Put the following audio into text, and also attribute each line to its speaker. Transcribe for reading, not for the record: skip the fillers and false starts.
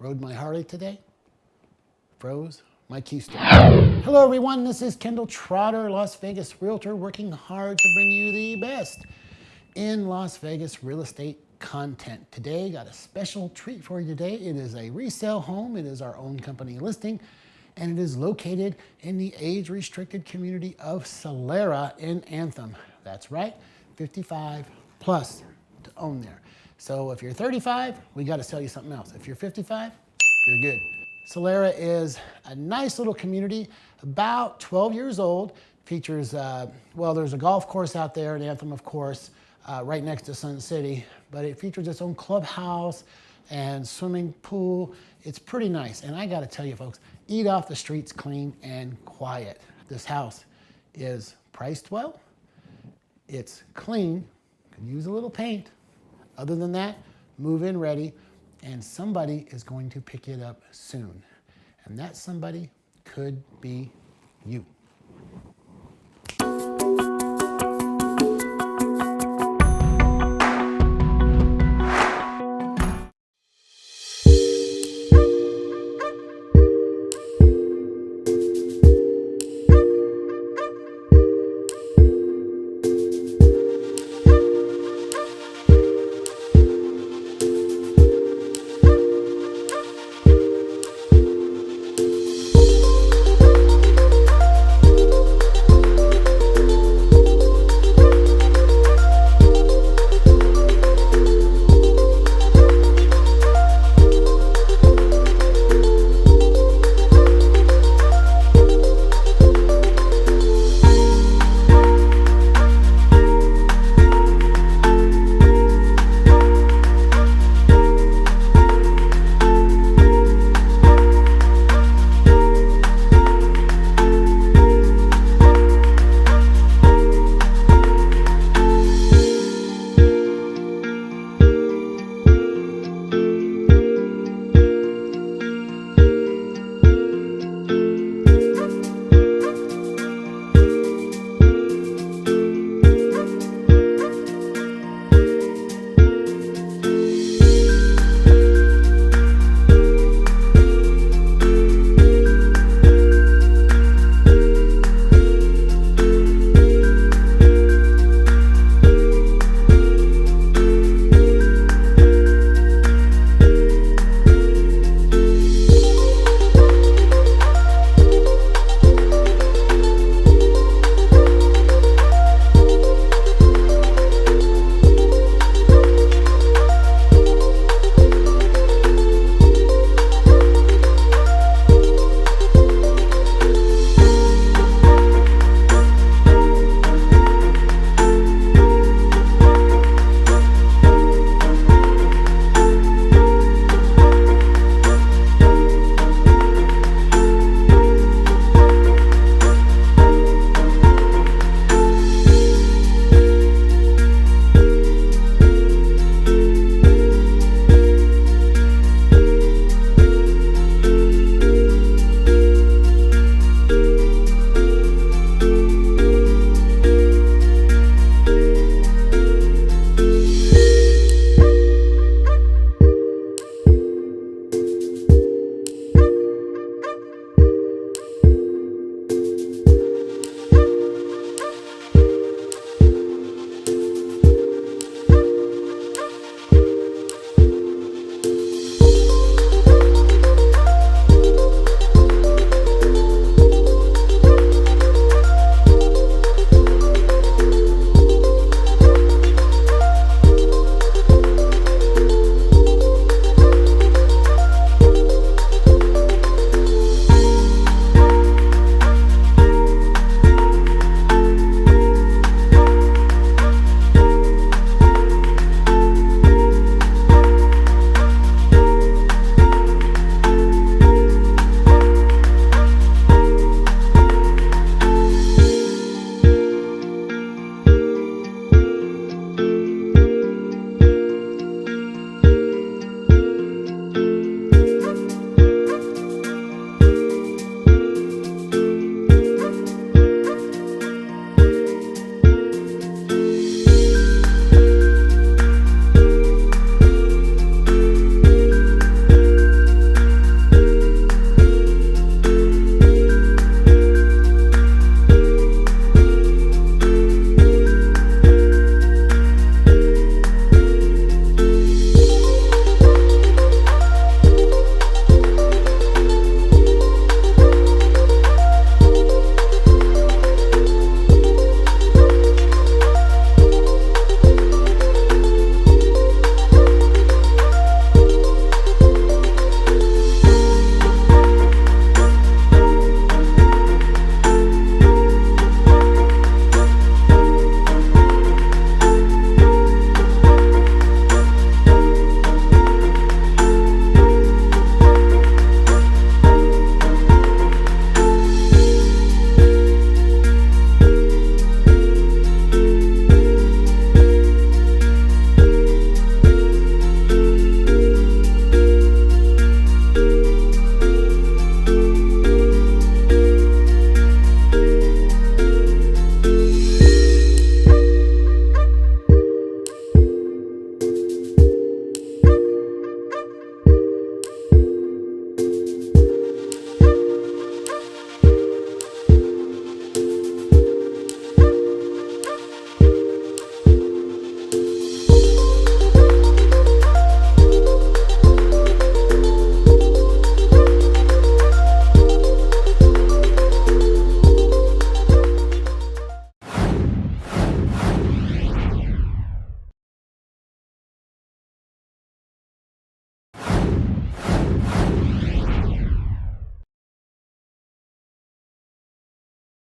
Speaker 1: Rode my Harley today. Froze my keystone. Hello everyone, this is Kendall Trotter, Las Vegas Realtor, working hard to bring you the best in Las Vegas real estate content. Today, got a special treat for you today. It is a resale home. It is our own company listing, and it is located in the age-restricted community of Solera in Anthem. That's right, 55 plus to own there. So if you're 35, we got to sell you something else. If you're 55, you're good. Solera is a nice little community, about 12 years old. Features, well, there's a golf course out there in Anthem, of course, right next to Sun City, but it features its own clubhouse and swimming pool. It's pretty nice. And I got to tell you, folks, eat off the streets clean and quiet. This house is priced well. It's clean. Could use a little paint. Other than that, move in ready. And somebody is going to pick it up soon. And that somebody could be you.